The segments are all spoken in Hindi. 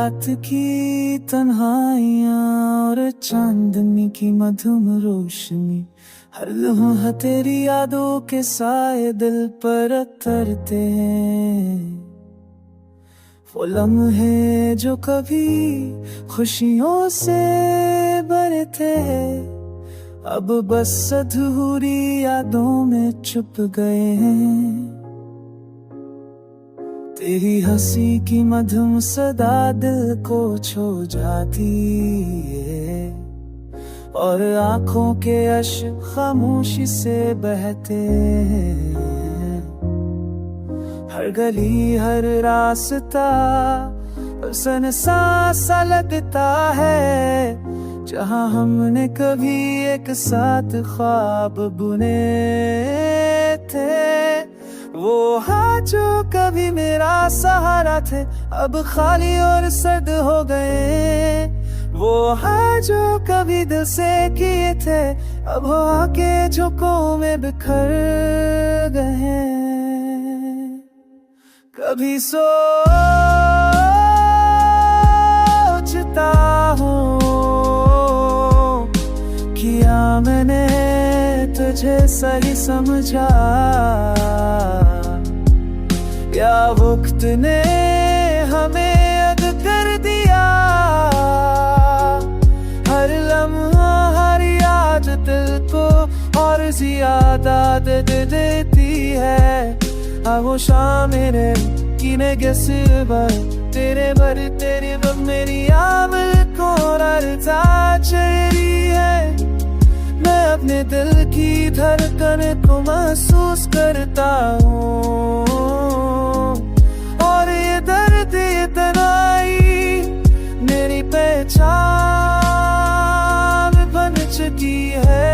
रात की तन्हाइयाँ और चांदनी की मधुम रोशनी, हर लम्हा तेरी यादों के साए दिल पर उतरते हैं। वो लम्हे जो कभी खुशियों से भरे थे, अब बस अधूरी यादों में छुप गए हैं। तेरी हंसी की मधुम सदा दिल को छू जाती है, और आंखों के अश्क खामोशी से बहते हैं। हर गली हर रास्ता सनसा सा लगता है, जहाँ हमने कभी एक साथ ख्वाब बुने थे। वो हाथ जो कभी मेरा सहारा थे, अब खाली और सर्द हो गए। वो हाथ जो कभी दिल से किए थे, अब हवा के झोंकों में बिखर गए। कभी सोचता हूँ किया मैंने तुझे सही समझा, या वक्त ने हमें अद कर दिया। हर लम्हा हर याद दिल को और ज्यादा दर्द देती है। वो शाम मेरे कीने कैसे बार तेरे बर मेरी आमल को ररता चली है। मैं अपने दिल की धड़कन को महसूस करता हूँ, और ये दर्द ये तन्हाई मेरी पहचान बन चुकी है।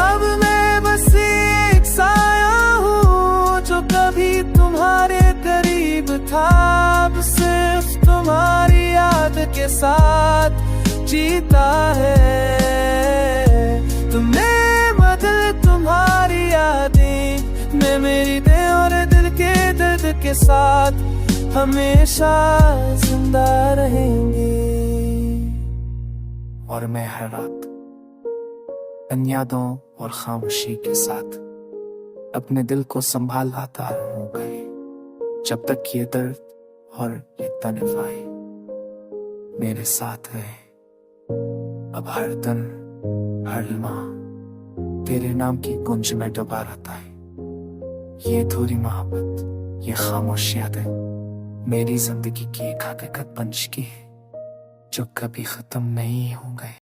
अब मैं बस एक साया हूँ जो कभी तुम्हारे करीब था, अब सिर्फ तुम्हारी याद के साथ जीता है। तुम्हें बदल तुम्हारी यादें, मैं मेरी दिल और दिल के दर्द के साथ हमेशा जिंदा रहेंगी। और मैं हर रात इन यादों और खामोशी के साथ अपने दिल को संभाल लाता रहूंगा, जब तक ये दर्द और ये तन्हाई मेरे साथ है। अब हर दिन हर माह तेरे नाम की गुंज में डूबा रहता है। ये अधूरी मोहब्बत, ये खामोश यादें मेरी जिंदगी की एक हकीकत बन चुकी है, जो कभी खत्म नहीं होंगे।